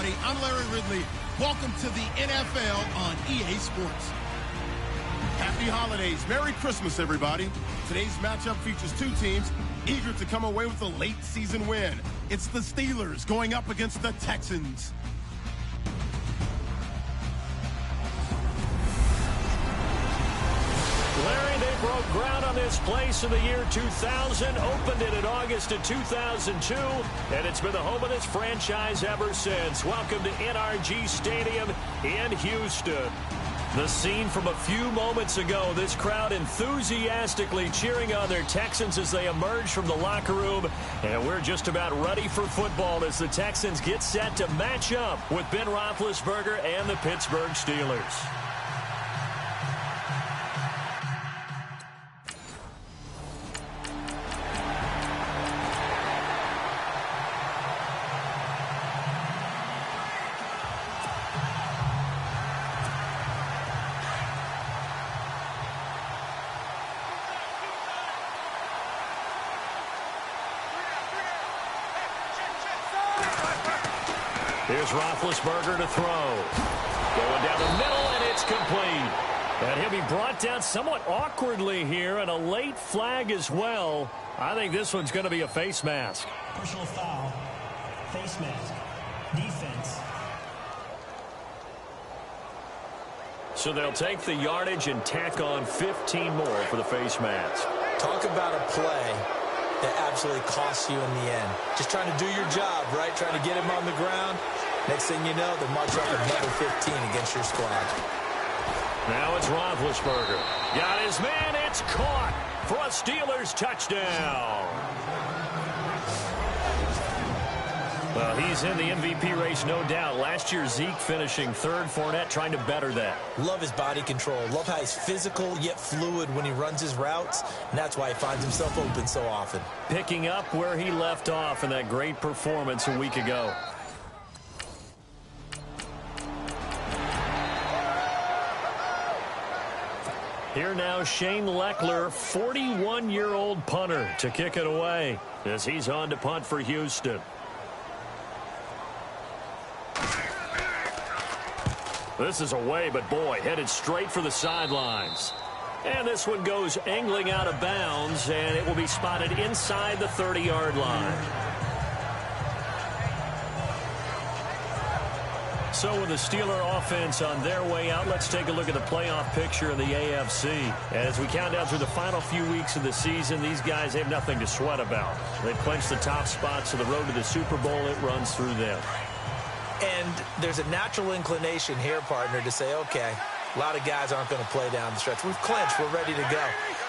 everybody. I'm Larry Ridley. Welcome to the NFL on EA Sports. Happy holidays. Merry Christmas, everybody. Today's matchup features two teams eager to come away with a late season win. It's the Steelers going up against the Texans. Larry, they broke ground on this place in the year 2000, opened it in August of 2002, and it's been the home of this franchise ever since. Welcome to NRG Stadium in Houston. The scene from a few moments ago, this crowd enthusiastically cheering on their Texans as they emerge from the locker room, and we're just about ready for football as the Texans get set to match up with Ben Roethlisberger and the Pittsburgh Steelers. Here's Roethlisberger to throw. Going down the middle, and it's complete. And he'll be brought down somewhat awkwardly here, and a late flag as well. I think this one's going to be a face mask. Personal foul. Face mask. Defense. So they'll take the yardage and tack on 15 more for the face mask. Talk about a play that absolutely costs you in the end. Just trying to do your job, right? Trying to get him on the ground. Next thing you know, they're marching up another 15 against your squad. Now it's Roethlisberger. Got his man. It's caught for a Steelers touchdown. Well, he's in the MVP race, no doubt. Last year, Zeke finishing third. Fournette trying to better that. Love his body control. Love how he's physical yet fluid when he runs his routes. And that's why he finds himself open so often. Picking up where he left off in that great performance a week ago. Here now, Shane Leckler, 41-year-old punter, to kick it away as he's on to punt for Houston. This is away, but boy, headed straight for the sidelines. And this one goes angling out of bounds, and it will be spotted inside the 30-yard line. So with the Steeler offense on their way out, let's take a look at the playoff picture in the AFC. As we count down through the final few weeks of the season, these guys have nothing to sweat about. They've clinched the top spots, so the road to the Super Bowl, it runs through them. And there's a natural inclination here, partner, to say, okay, a lot of guys aren't going to play down the stretch. We've clinched. We're ready to go.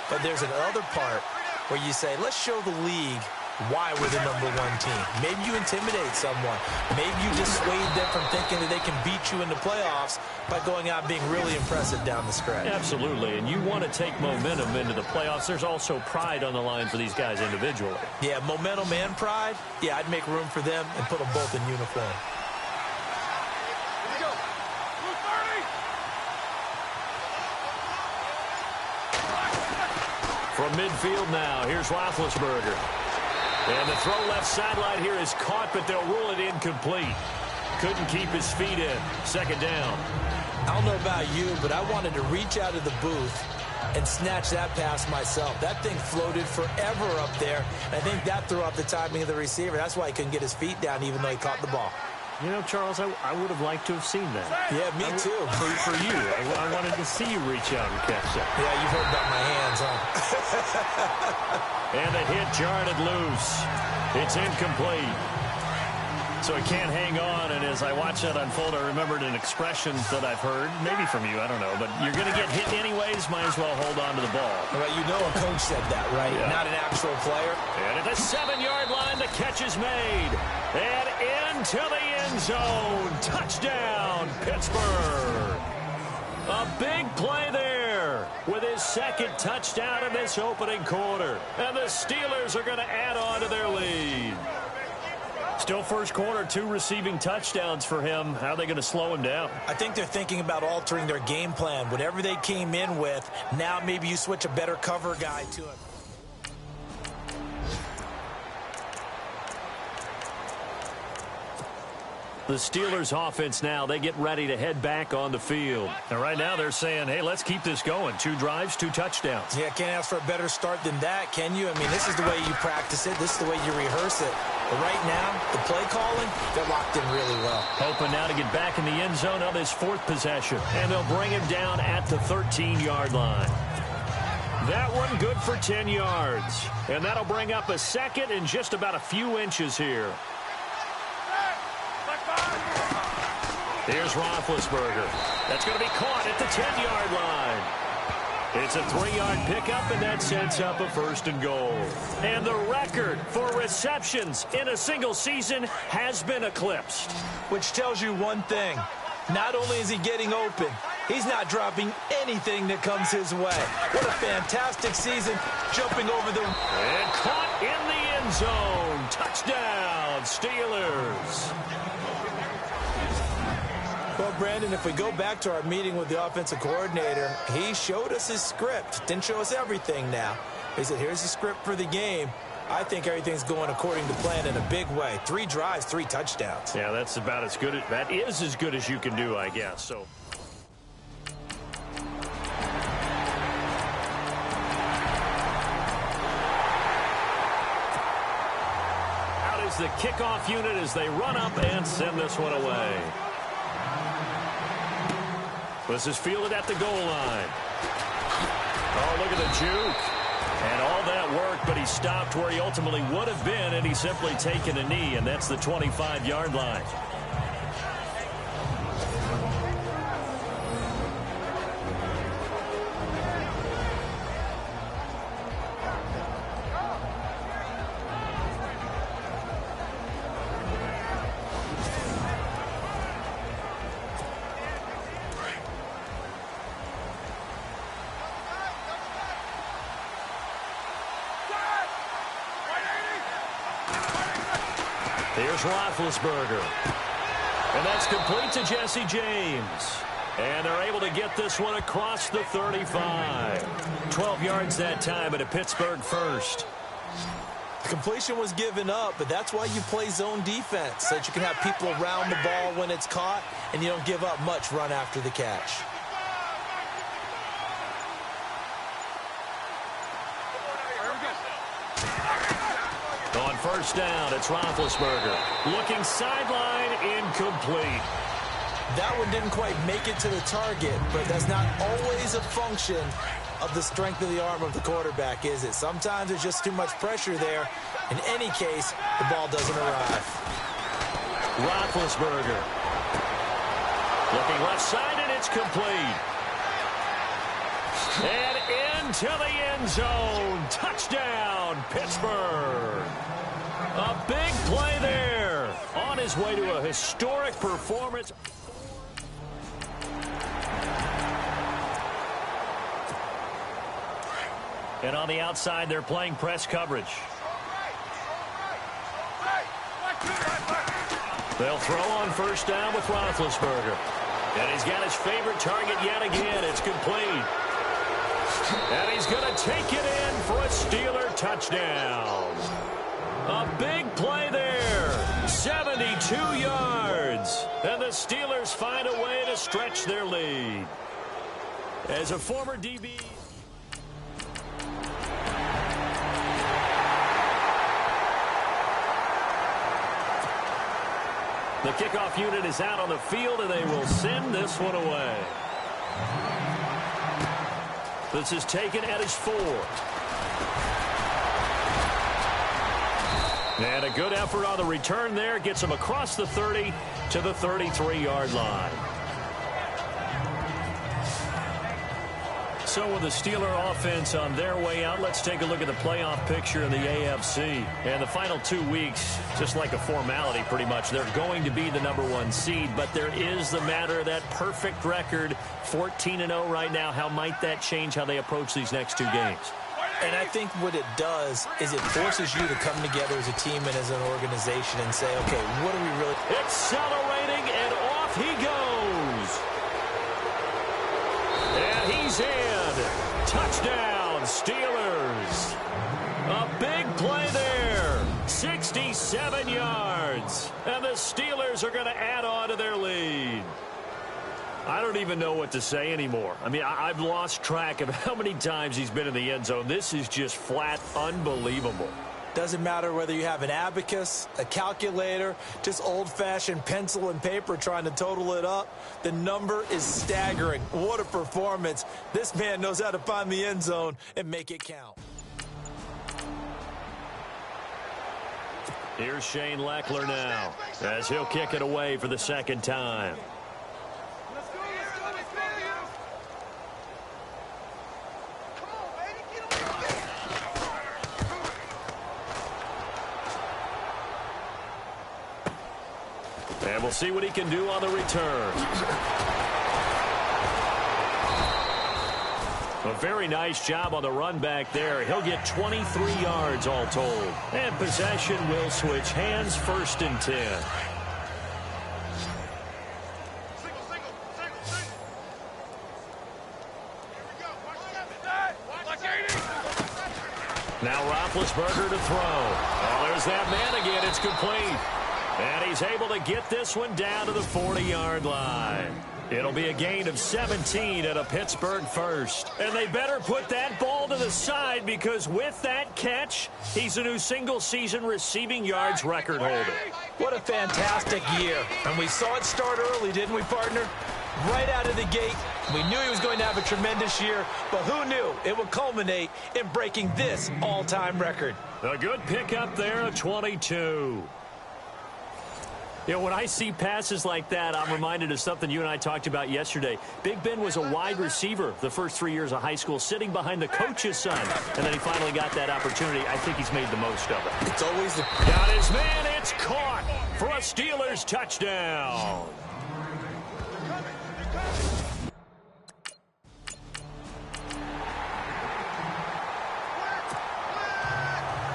But there's another part where you say, let's show the league why we're the #1 team. Maybe you intimidate someone. Maybe you dissuade them from thinking that they can beat you in the playoffs by going out and being really impressive down the stretch. Absolutely, and you want to take momentum into the playoffs. There's also pride on the line for these guys individually. Yeah, momentum and pride. Yeah, I'd make room for them and put them both in uniform. From midfield now, here's Roethlisberger. And the throw left sideline here is caught, but they'll rule it incomplete. Couldn't keep his feet in. Second down. I don't know about you, but I wanted to reach out of the booth and snatch that pass myself. That thing floated forever up there. And I think that threw off the timing of the receiver. That's why he couldn't get his feet down even though he caught the ball. You know, Charles, I would have liked to have seen that. Yeah, me too. For you. I wanted to see you reach out and catch that. Yeah, you've heard about my hands, huh? And the hit jarred it loose. It's incomplete. So it can't hang on, and as I watch that unfold, I remembered an expression that I've heard, maybe from you, I don't know, but you're going to get hit anyways, might as well hold on to the ball. Well, you know a coach said that, right? Yeah. Not an actual player. And at the 7-yard line, the catch is made. And into the end zone. Touchdown, Pittsburgh. A big play there with his second touchdown in this opening quarter. And the Steelers are going to add on to their lead. Still first quarter, 2 receiving touchdowns for him. How are they going to slow him down? I think they're thinking about altering their game plan. Whatever they came in with, now maybe you switch a better cover guy to him. The Steelers offense now, they get ready to head back on the field. And right now they're saying, hey, let's keep this going. 2 drives, 2 touchdowns. Yeah, can't ask for a better start than that, can you? I mean, this is the way you practice it. This is the way you rehearse it. But right now, the play calling, they're locked in really well. Hoping now to get back in the end zone on this 4th possession. And they'll bring him down at the 13-yard line. That one good for 10 yards. And that'll bring up a second and just about a few inches here. Here's Roethlisberger. That's going to be caught at the 10-yard line. It's a 3-yard pickup, and that sets up a 1st and goal. And the record for receptions in a single season has been eclipsed. Which tells you one thing. Not only is he getting open, he's not dropping anything that comes his way. What a fantastic season, jumping over the... And caught in the end zone. Touchdown, Steelers. Well, Brandon, if we go back to our meeting with the offensive coordinator, he showed us his script. Didn't show us everything now. He said, here's the script for the game. I think everything's going according to plan in a big way. 3 drives, 3 touchdowns. Yeah, that's about as good. That is as good as you can do, I guess. So. Out is the kickoff unit as they run up and send this one away. This is fielded at the goal line. Oh, look at the juke. And all that work, but he stopped where he ultimately would have been, and he's simply taken a knee, and that's the 25-yard line. Here's Roethlisberger. And that's complete to Jesse James. And they're able to get this one across the 35. 12 yards that time at a Pittsburgh 1st. The completion was given up, but that's why you play zone defense, so that you can have people around the ball when it's caught, and you don't give up much run after the catch. On 1st down, it's Roethlisberger. Looking sideline, incomplete. That one didn't quite make it to the target, but that's not always a function of the strength of the arm of the quarterback, is it? Sometimes there's just too much pressure there. In any case, the ball doesn't arrive. Roethlisberger. Looking left side, and it's complete. And into the end zone. Touchdown, Pittsburgh. A big play there. On his way to a historic performance. And on the outside, they're playing press coverage. They'll throw on 1st down with Roethlisberger. And he's got his favorite target yet again. It's complete. And he's going to take it in for a Steeler touchdown. A big play there. 72 yards. And the Steelers find a way to stretch their lead. As a former DB... The kickoff unit is out on the field, and they will send this one away. This is taken at his 4. And a good effort on the return there. Gets him across the 30 to the 33-yard line. So with the Steeler offense on their way out, let's take a look at the playoff picture in the AFC. And the final 2 weeks, just like a formality pretty much, they're going to be the #1 seed. But there is the matter of that perfect record, 14-0 right now. How might that change how they approach these next 2 games? And I think what it does is it forces you to come together as a team and as an organization and say, okay, what are we really... Accelerating, and off he goes. And he's in. Touchdown, Steelers. A big play there. 60 27 yards. And the Steelers are going to add on to their lead. I don't even know what to say anymore. I mean, I've lost track of how many times he's been in the end zone. This is just flat unbelievable. Doesn't matter whether you have an abacus, a calculator, just old-fashioned pencil and paper trying to total it up. The number is staggering. What a performance. This man knows how to find the end zone and make it count. Here's Shane Leckler now as he'll kick it away for the second time. And we'll see what he can do on the return. A very nice job on the run back there. He'll get 23 yards all told. And possession will switch hands, 1st and 10. Now Roethlisberger to throw. Oh, there's that man again. It's complete. And he's able to get this one down to the 40-yard line. It'll be a gain of 17 at a Pittsburgh first. And they better put that ball to the side because with that catch, he's a new single-season receiving yards record holder. What a fantastic year. And we saw it start early, didn't we, partner? Right out of the gate, we knew he was going to have a tremendous year, but who knew it would culminate in breaking this all-time record. A good pickup there at 22. You know, when I see passes like that, I'm reminded of something you and I talked about yesterday. Big Ben was a wide receiver the first 3 years of high school, sitting behind the coach's son. And then he finally got that opportunity. I think he's made the most of it. It's always the... Got his man. It's caught for a Steelers touchdown.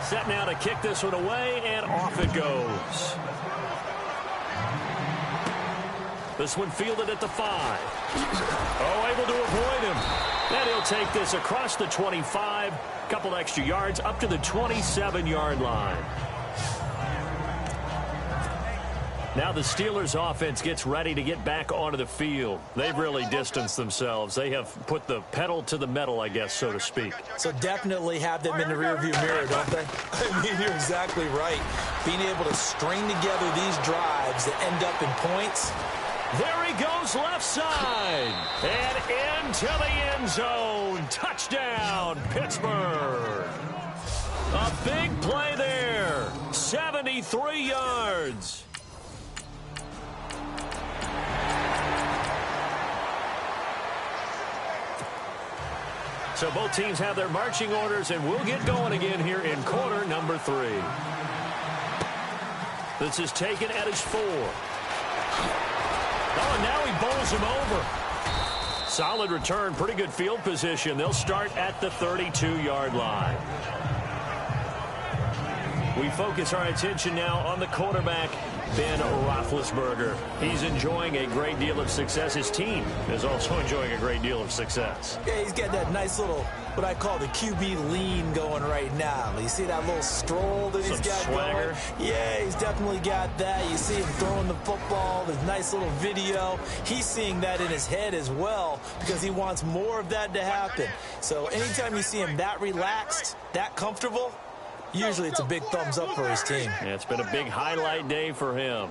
Set now to kick this one away, and off it goes. This one fielded at the 5. Oh, able to avoid him. And he'll take this across the 25. Couple extra yards up to the 27-yard line. Now the Steelers offense gets ready to get back onto the field. They've really distanced themselves. They have put the pedal to the metal, I guess, so to speak. So definitely have them in the rearview mirror, don't they? I mean, you're exactly right. Being able to string together these drives that end up in points. There he goes left side. And into the end zone. Touchdown, Pittsburgh. A big play there. 73 yards. So both teams have their marching orders, and we'll get going again here in quarter number 3. This is taken at his 4. Oh, and now he bowls him over. Solid return, pretty good field position. They'll start at the 32-yard line. We focus our attention now on the quarterback, Ben Roethlisberger. He's enjoying a great deal of success. His team is also enjoying a great deal of success. Yeah, he's got that nice little, what I call the QB lean going right now. You see that little stroll that he's got swagger going? Yeah, he's definitely got that. You see him throwing the football, this nice little video. He's seeing that in his head as well because he wants more of that to happen. So anytime you see him that relaxed, that comfortable, usually it's a big thumbs up for his team. Yeah, it's been a big highlight day for him.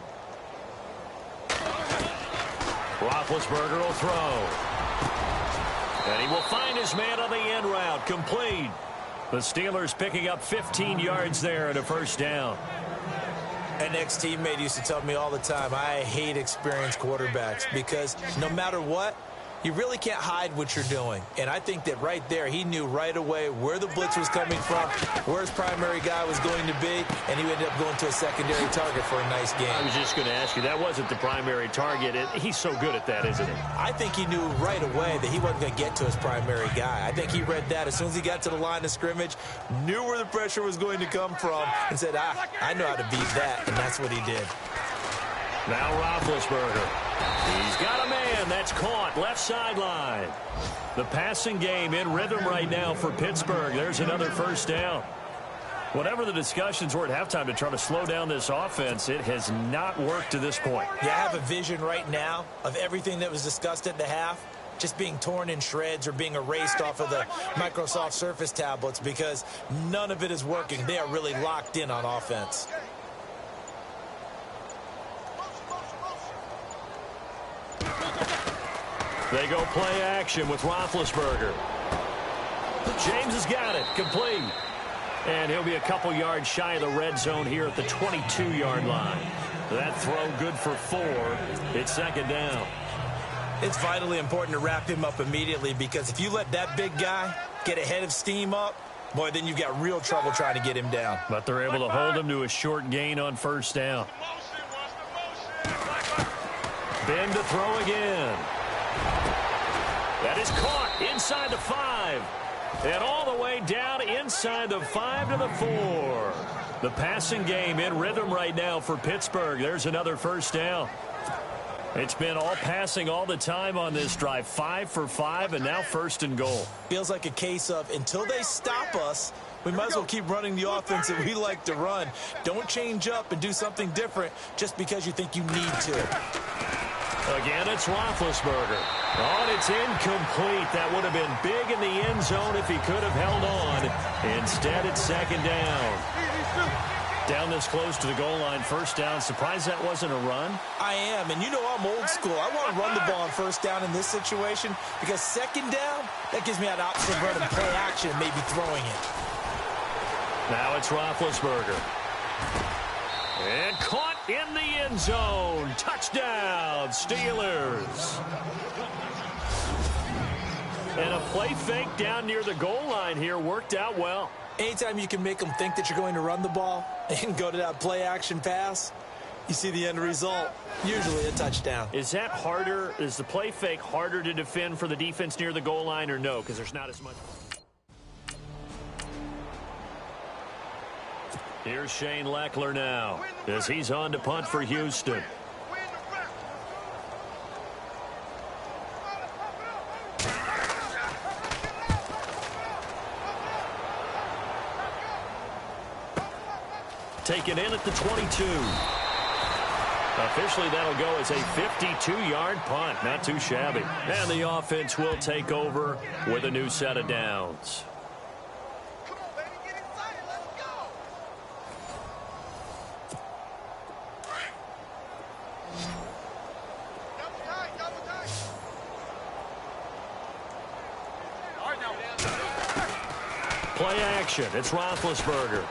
Roethlisberger will throw. And he will find his man on the end route. Complete. The Steelers picking up 15 yards there and a first down. An ex-teammate used to tell me all the time, I hate experienced quarterbacks because no matter what, you really can't hide what you're doing. And I think that right there, he knew right away where the blitz was coming from, where his primary guy was going to be, and he ended up going to a secondary target for a nice game. I was just going to ask you, that wasn't the primary target. He's so good at that, isn't he? I think he knew right away that he wasn't going to get to his primary guy. I think he read that as soon as he got to the line of scrimmage, knew where the pressure was going to come from, and said, I know how to beat that, and that's what he did. Now Roethlisberger. He's got a man that's caught left sideline. The passing game in rhythm right now for Pittsburgh. There's another first down. Whatever the discussions were at halftime to try to slow down this offense, it has not worked to this point. Yeah, I have a vision right now of everything that was discussed at the half just being torn in shreds or being erased off of the Microsoft Surface tablets because none of it is working. They are really locked in on offense. They go play action with Roethlisberger. James has got it. Complete. And he'll be a couple yards shy of the red zone here at the 22-yard line. That throw good for 4. It's second down. It's vitally important to wrap him up immediately because if you let that big guy get ahead of steam up, boy, then you've got real trouble trying to get him down. But they're able to hold him to a short gain on first down. Ben to throw again. That is caught inside the 5. And all the way down inside the 5 to the 4. The passing game in rhythm right now for Pittsburgh. There's another first down. It's been all passing all the time on this drive. 5 for 5, and now first and goal. Feels like a case of until they stop us, we might as well keep running the offense that we like to run. Don't change up and do something different just because you think you need to. Again, it's Roethlisberger. Oh, and it's incomplete. That would have been big in the end zone if he could have held on. Instead, it's second down. Down this close to the goal line, first down. Surprised that wasn't a run? I am, and you know I'm old school. I want to run the ball on first down in this situation because second down, that gives me that option of running play action and maybe throwing it. Now it's Roethlisberger. And caught in the end zone. Touchdown, Steelers. And a play fake down near the goal line here worked out well. Anytime you can make them think that you're going to run the ball and go to that play action pass, you see the end result, usually a touchdown. Is that harder? Is the play fake harder to defend for the defense near the goal line or no? Because there's not as much. Here's Shane Leckler now as he's on to punt for Houston. Taken in at the 22. Officially, that'll go as a 52-yard punt. Not too shabby. And the offense will take over with a new set of downs. Come on, baby, get excited. Let's go. Double tight, double tight. All right, now. Play action. It's Roethlisberger.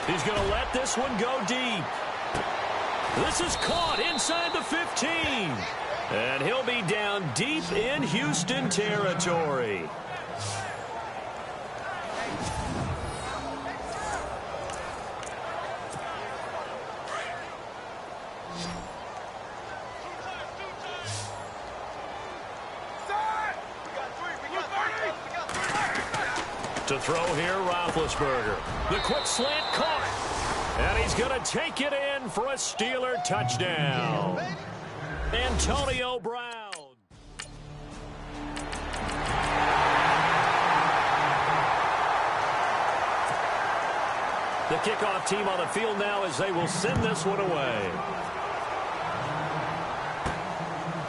He's going to let this one go deep. This is caught inside the 15. And he'll be down deep in Houston territory. To throw here, Roethlisberger. The quick slant caught. And he's going to take it in for a Steeler touchdown. Antonio Brown. The kickoff team on the field now as they will send this one away.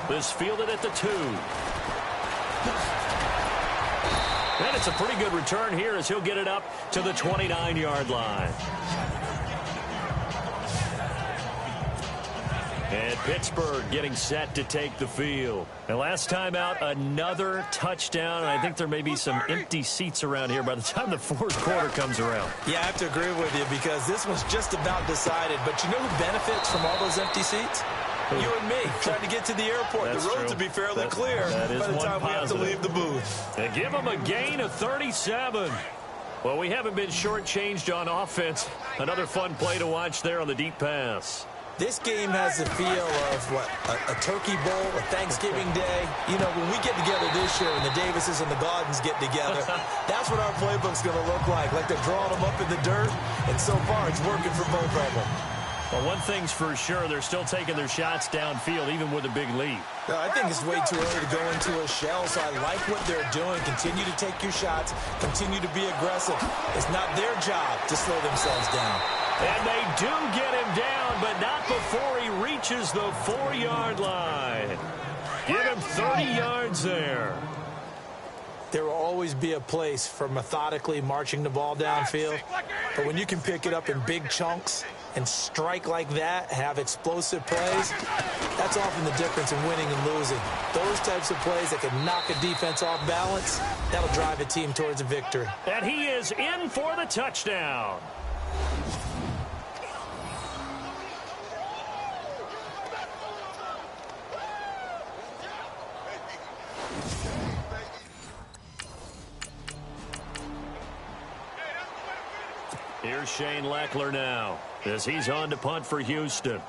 This fielded at the 2. And it's a pretty good return here as he'll get it up to the 29-yard line. And Pittsburgh getting set to take the field. And last time out, another touchdown. And I think there may be some empty seats around here by the time the fourth quarter comes around. Yeah, I have to agree with you because this was just about decided. But you know who benefits from all those empty seats? You and me, trying to get to the airport. That's the road true. to be fairly clear that is by the time we have to positive. leave the booth. They give him a gain of 37. Well, we haven't been shortchanged on offense. Another fun play to watch there on the deep pass. This game has the feel of, what, a turkey bowl, a Thanksgiving day. You know, when we get together this year and the Davises and the Gardens get together, that's what our playbook's going to look like they're drawing them up in the dirt, and so far it's working for both of them. Well, one thing's for sure, they're still taking their shots downfield, even with a big lead. I think it's way too early to go into a shell, so I like what they're doing. Continue to take your shots. Continue to be aggressive. It's not their job to slow themselves down. And they do get him down, but not before he reaches the 4-yard line. Give him 30 yards there. There will always be a place for methodically marching the ball downfield, but when you can pick it up in big chunks and strike like that, have explosive plays, that's often the difference in winning and losing. Those types of plays that can knock a defense off balance, that'll drive a team towards a victory. And he is in for the touchdown. Here's Shane Leckler now, as he's on to punt for Houston.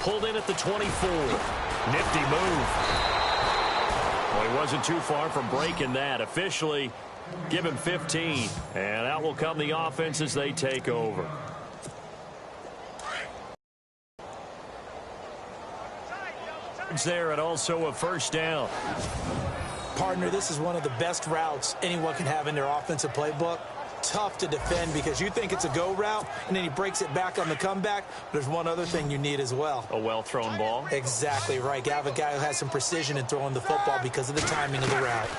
Pulled in at the 24. Nifty move. Well, he wasn't too far from breaking that. Officially, give him 15. And out will come the offense as they take over. There and also a first down. Partner, this is one of the best routes anyone can have in their offensive playbook. Tough to defend because you think it's a go route, and then he breaks it back on the comeback. There's one other thing you need as well. A well-thrown ball. Exactly right. You have a guy who has some precision in throwing the football because of the timing of the route.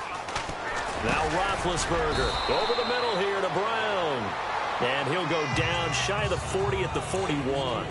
Now Roethlisberger over the middle here to Brown. And he'll go down shy of the 40 at the 41.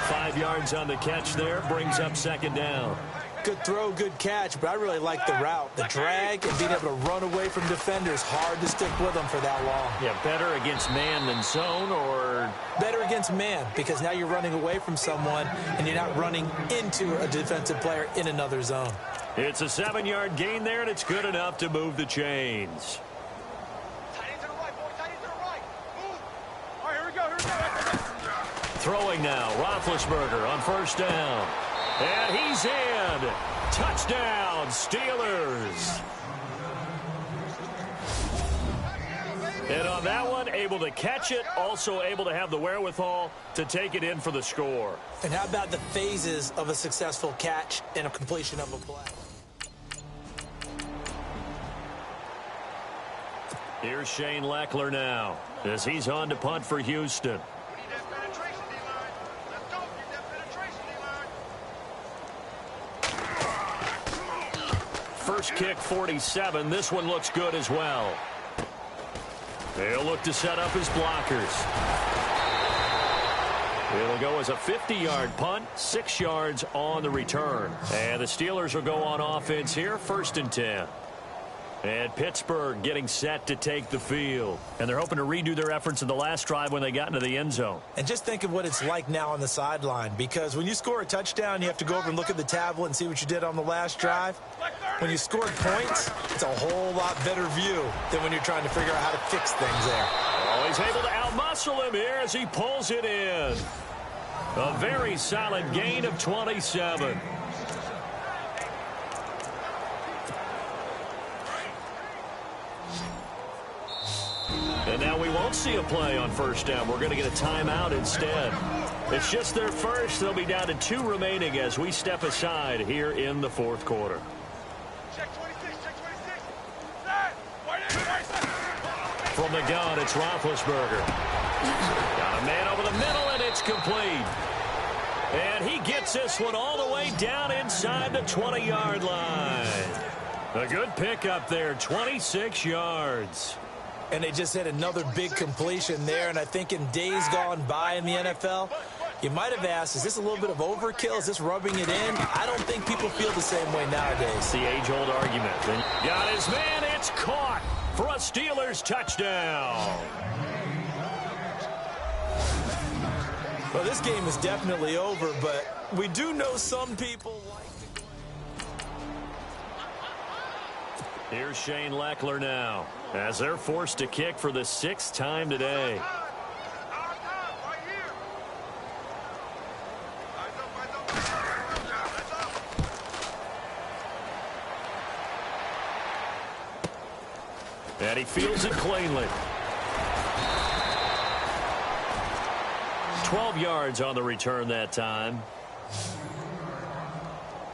5 yards on the catch there, brings up second down. Good throw, good catch, but I really like the route. The drag and being able to run away from defenders, hard to stick with them for that long. Yeah, better against man than zone, or? Better against man, because now you're running away from someone and you're not running into a defensive player in another zone. It's a 7-yard gain there, and it's good enough to move the chains. Throwing now, Roethlisberger on first down. And he's in. Touchdown, Steelers. And on that one, able to catch it, also able to have the wherewithal to take it in for the score. And how about the phases of a successful catch and a completion of a play? Here's Shane Leckler now, as he's on to punt for Houston. First kick, 47. This one looks good as well. They'll look to set up his blockers. It'll go as a 50-yard punt, 6 yards on the return. And the Steelers will go on offense here, 1st and 10. And Pittsburgh getting set to take the field. And they're hoping to redo their efforts in the last drive when they got into the end zone. And just think of what it's like now on the sideline, because when you score a touchdown, you have to go over and look at the tablet and see what you did on the last drive. When you scored points, it's a whole lot better view than when you're trying to figure out how to fix things there. Oh, he's able to outmuscle him here as he pulls it in. A very solid gain of 27. And now we won't see a play on first down. We're going to get a timeout instead. It's just their first. They'll be down to 2 remaining as we step aside here in the 4th quarter. Check 26, check 26. From the gun, it's Roethlisberger. Got a man over the middle, and it's complete. And he gets this one all the way down inside the 20-yard line. A good pickup there, 26 yards. And they just had another big completion there. And I think in days gone by in the NFL, you might have asked, is this a little bit of overkill? Is this rubbing it in? I don't think people feel the same way nowadays. The age-old argument. And got his man. It's caught for a Steelers touchdown. Well, this game is definitely over, but we do know some people like to go. Here's Shane Leckler now, as they're forced to kick for the 6th time today. And he fields it cleanly. 12 yards on the return that time.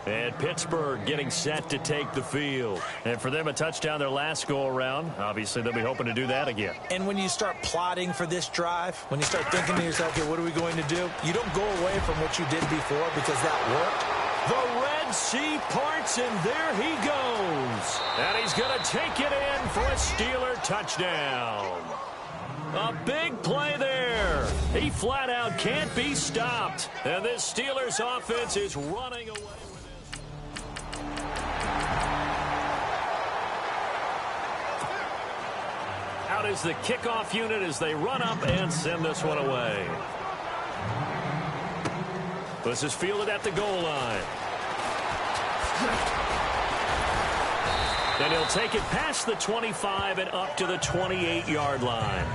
And Pittsburgh getting set to take the field. And for them, a touchdown their last go-around. Obviously, they'll be hoping to do that again. And when you start plotting for this drive, when you start thinking to yourself, okay, what are we going to do? You don't go away from what you did before because that worked. The Red Sea parts, and there he goes. And he's going to take it in for a Steeler touchdown. A big play there. He flat out can't be stopped. And this Steelers offense is running away with it. Out is the kickoff unit as they run up and send this one away. This is fielded at the goal line. Then he'll take it past the 25 and up to the 28-yard line.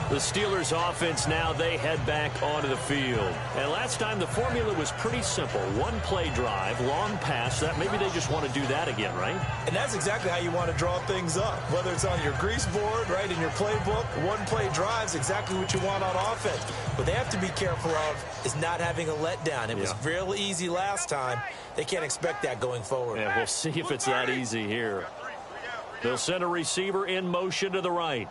The Steelers offense now, they head back onto the field. And last time the formula was pretty simple. One play drive, long pass. That maybe they just want to do that again, right? And that's exactly how you want to draw things up. Whether it's on your grease board, right, in your playbook, one play drive's exactly what you want on offense. What they have to be careful of is not having a letdown. It was real easy last time. They can't expect that going forward. Yeah, we'll see if it's that easy here. They'll send a receiver in motion to the right.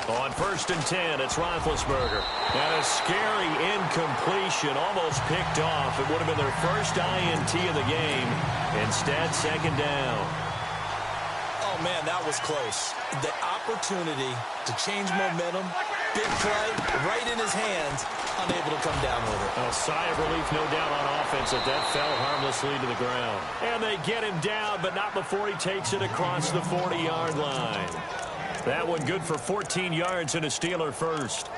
On 1st and 10, it's Roethlisberger. And a scary incompletion, almost picked off. It would have been their first INT of the game. Instead, second down. Oh, man, that was close. The opportunity to change momentum, big play, right in his hands, unable to come down with it. A sigh of relief, no doubt, on offense that fell harmlessly to the ground. And they get him down, but not before he takes it across the 40-yard line. That one good for 14 yards and a Steeler first.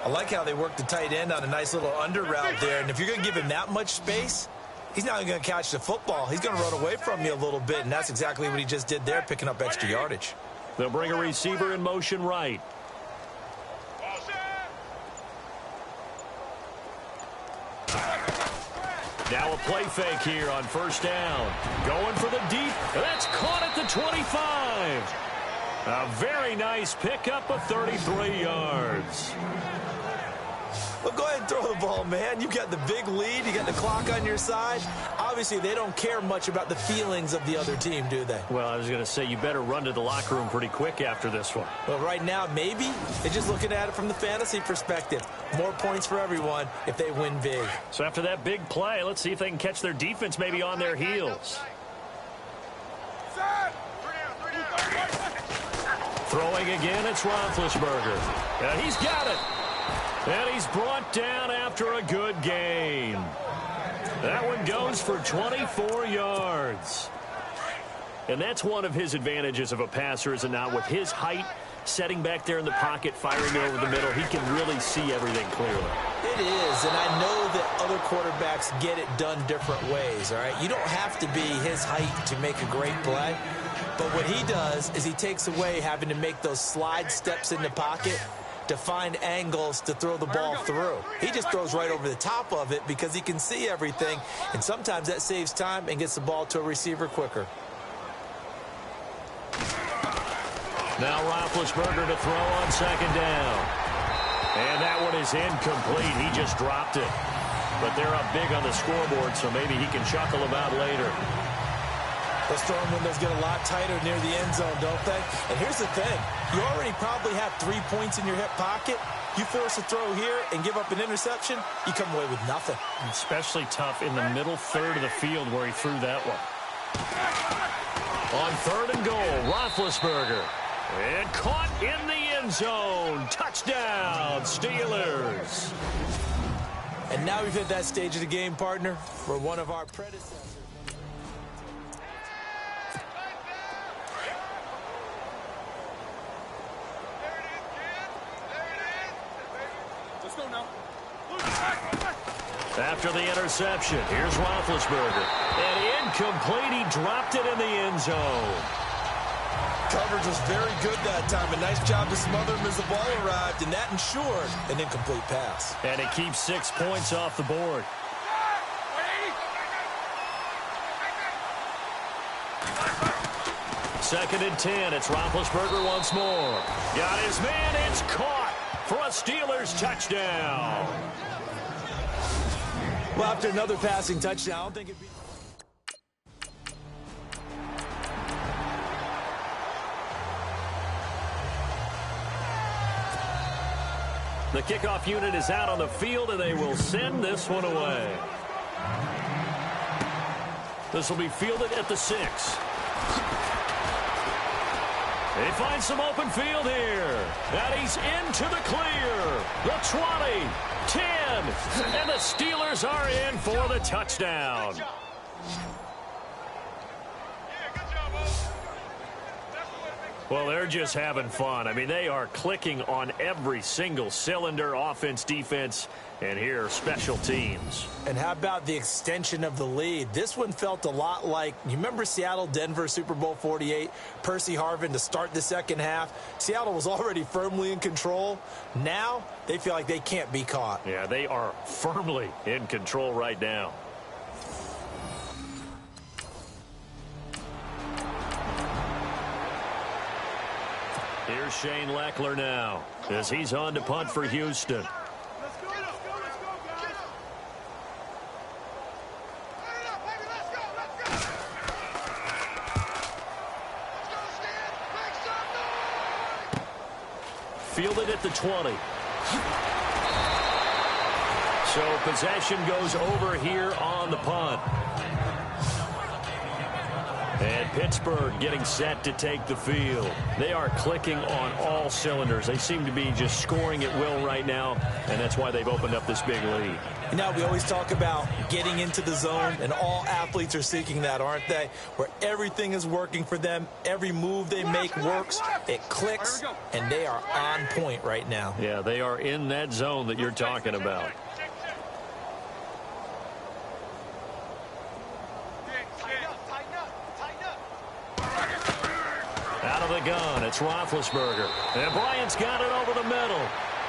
I like how they worked the tight end on a nice little under route there. And if you're going to give him that much space, he's not going to catch the football. He's going to run away from you a little bit, and that's exactly what he just did there, picking up extra yardage. They'll bring a receiver in motion right. Now a play fake here on 1st down. Going for the deep. That's caught at the 25. A very nice pickup of 33 yards. Well, go ahead and throw the ball, man. You've got the big lead. You got the clock on your side. Obviously, they don't care much about the feelings of the other team, do they? Well, I was going to say, you better run to the locker room pretty quick after this one. Well, right now, maybe. They're just looking at it from the fantasy perspective. More points for everyone if they win big. So after that big play, let's see if they can catch their defense maybe on their heels. Throwing again, it's Roethlisberger. And he's got it. And he's brought down after a good game. That one goes for 24 yards. And that's one of his advantages of a passer, is it not? With his height, setting back there in the pocket, firing it over the middle, he can really see everything clearly. It is, and I know that other quarterbacks get it done different ways, all right? You don't have to be his height to make a great play. But what he does is he takes away having to make those slide steps in the pocket to find angles to throw the ball through. He just throws right over the top of it because he can see everything, and sometimes that saves time and gets the ball to a receiver quicker. Now Roethlisberger to throw on 2nd down. And that one is incomplete. He just dropped it. But they're up big on the scoreboard, so maybe he can chuckle about later. Those throwing windows get a lot tighter near the end zone, don't they? And here's the thing. You already probably have 3 points in your hip pocket. You force a throw here and give up an interception, you come away with nothing. Especially tough in the middle third of the field where he threw that one. On 3rd and goal, Roethlisberger. And caught in the end zone. Touchdown, Steelers. And now we've hit that stage of the game, partner, where one of our predecessors. After the interception, here's Roethlisberger. And incomplete, he dropped it in the end zone. Coverage was very good that time. A nice job to smother him as the ball arrived, and that ensured an incomplete pass. And it keeps 6 points off the board. Second and 10. It's Roethlisberger once more. Got his man. It's caught for a Steelers touchdown. Well, after another passing touchdown, I don't think it'd be... The kickoff unit is out on the field, and they will send this one away. This will be fielded at the 6. They find some open field here. And he's into the clear. The 20, 10, and the Steelers are in for the touchdown. Well, they're just having fun. I mean, they are clicking on every single cylinder, offense, defense, and here, special teams. And how about the extension of the lead? This one felt a lot like, you remember Seattle, Denver, Super Bowl 48, Percy Harvin to start the second half. Seattle was already firmly in control. Now, they feel like they can't be caught. Yeah, they are firmly in control right now. Here's Shane Leckler now as he's on to punt for Houston. Let's go, guys. Turn it up, baby. Let's go. Let's go, Stan. Make some noise. Fielded at the 20. So possession goes over here on the punt. And Pittsburgh getting set to take the field. They are clicking on all cylinders. They seem to be just scoring at will right now, and that's why they've opened up this big lead. You know, we always talk about getting into the zone, and all athletes are seeking that, aren't they? Where everything is working for them, every move they make works, it clicks, and they are on point right now. Yeah, they are in that zone that you're talking about. Out of the gun, it's Roethlisberger. And Bryant's got it over the middle.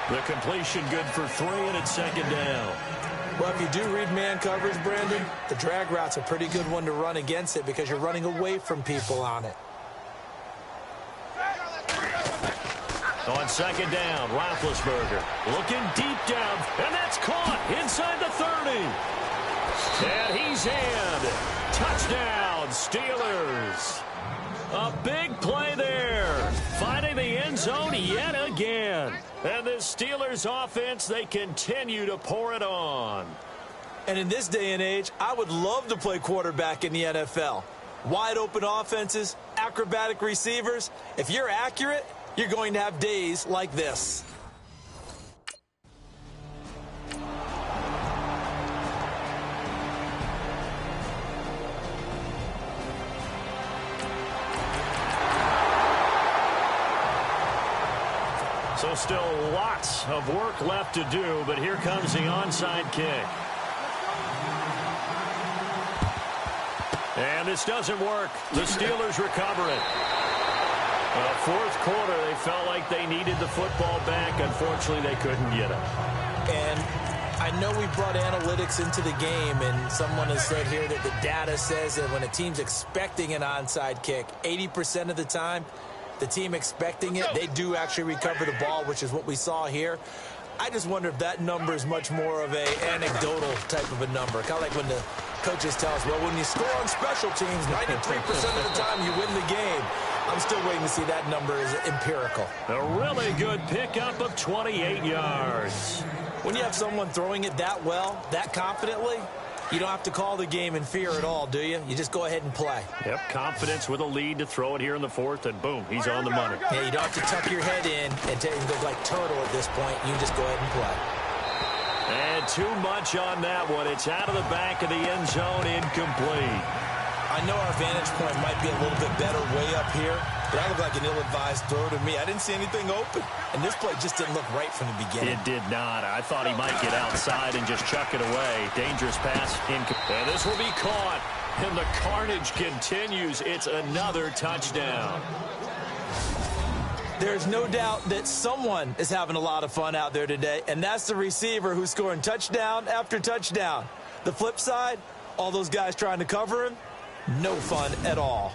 The completion good for 3, and it's second down. Well, if you do read man coverage, Brandon, the drag route's a pretty good one to run against it because you're running away from people on it. On second down, Roethlisberger looking deep down, and that's caught inside the 30. And he's in. Touchdown, Steelers. A big play there, finding the end zone yet again. And the Steelers offense, they continue to pour it on. And in this day and age, I would love to play quarterback in the NFL. Wide open offenses, acrobatic receivers. If you're accurate, you're going to have days like this. So still lots of work left to do, but here comes the onside kick. And this doesn't work. The Steelers recover it. Fourth quarter, they felt like they needed the football back. Unfortunately, they couldn't get it. And I know we brought analytics into the game, and someone has said here that the data says that when a team's expecting an onside kick, 80% of the time, the team expecting it, they do actually recover the ball, which is what we saw here. I just wonder if that number is much more of a anecdotal type of a number. Kind of like when the coaches tell us, well, when you score on special teams, 93% of the time you win the game. I'm still waiting to see that number is empirical. A really good pickup of 28 yards. When you have someone throwing it that well, that confidently, you don't have to call the game in fear at all, do you? You just go ahead and play. Yep, confidence with a lead to throw it here in the fourth, and boom, he's on the money. Yeah, you don't have to tuck your head in and go like turtle at this point. You just go ahead and play. And too much on that one. It's out of the back of the end zone, incomplete. I know our vantage point might be a little bit better way up here, but that looked like an ill-advised throw to me. I didn't see anything open, and this play just didn't look right from the beginning. It did not. I thought he might get outside and just chuck it away. Dangerous pass. And this will be caught And the carnage continues. It's another touchdown. There's no doubt that someone is having a lot of fun out there today, and that's the receiver who's scoring touchdown after touchdown. The flip side, all those guys trying to cover him, no fun at all.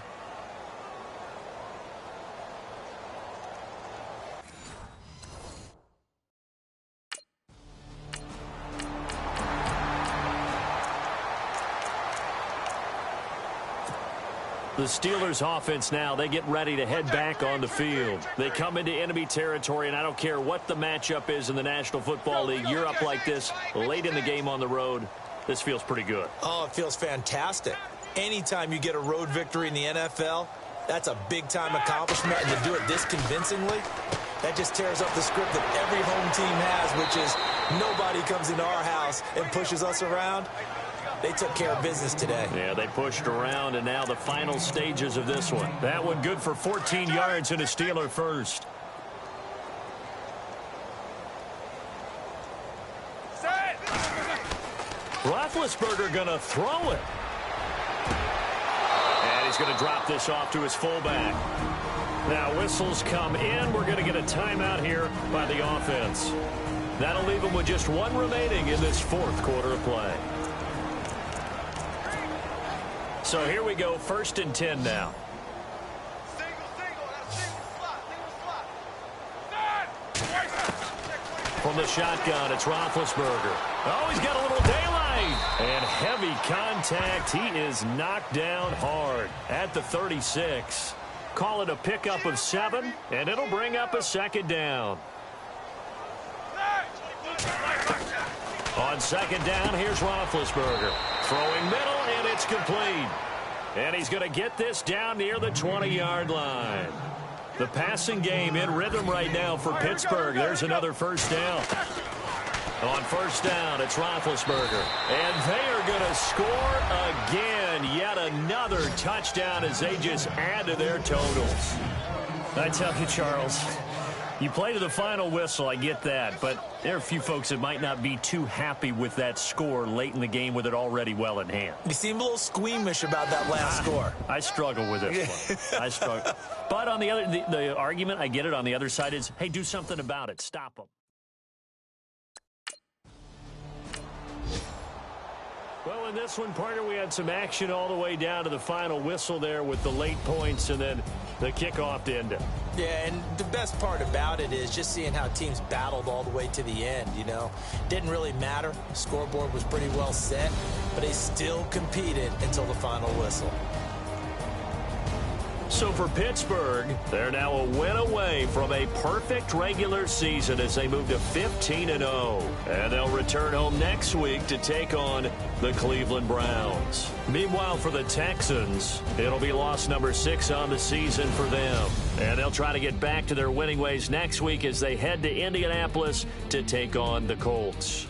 The Steelers offense now, they get ready to head back on the field. They come into enemy territory, and I don't care what the matchup is in the National Football League. You're up like this late in the game on the road. This feels pretty good. Oh, it feels fantastic. Anytime you get a road victory in the NFL, that's a big-time accomplishment, and to do it this convincingly, that just tears up the script that every home team has, which is nobody comes into our house and pushes us around. They took care of business today. Yeah, they pushed around, and now the final stages of this one. That one good for 14 yards and a Steeler first. Roethlisberger going to throw it. And he's going to drop this off to his fullback. Now whistles come in. We're going to get a timeout here by the offense. That'll leave them with just one remaining in this fourth quarter of play. So here we go, 1st and 10 now. From the shotgun, it's Roethlisberger. Oh, he's got a little daylight. And heavy contact. He is knocked down hard at the 36. Call it a pickup of 7, and it'll bring up a 2nd down. On 2nd down, here's Roethlisberger. Throwing middle, and it's complete. And he's going to get this down near the 20-yard line. The passing game in rhythm right now for Pittsburgh. There's another 1st down. On 1st down, it's Roethlisberger. And they are going to score again. Yet another touchdown as they just add to their totals. I tell you, Charles, you play to the final whistle, I get that, but there are a few folks that might not be too happy with that score late in the game with it already well in hand. You seem a little squeamish about that last score. I struggle with this one. I struggle. But on the other, the argument, I get it, on the other side is, hey, do something about it. Stop them. Well, in this one, partner, we had some action all the way down to the final whistle there with the late points and then the kickoff to end it. Yeah, and the best part about it is just seeing how teams battled all the way to the end, you know. Didn't really matter. The scoreboard was pretty well set, but they still competed until the final whistle. So for Pittsburgh, they're now a win away from a perfect regular season as they move to 15-0. And they'll return home next week to take on the Cleveland Browns. Meanwhile, for the Texans, it'll be loss number 6 on the season for them. And they'll try to get back to their winning ways next week as they head to Indianapolis to take on the Colts.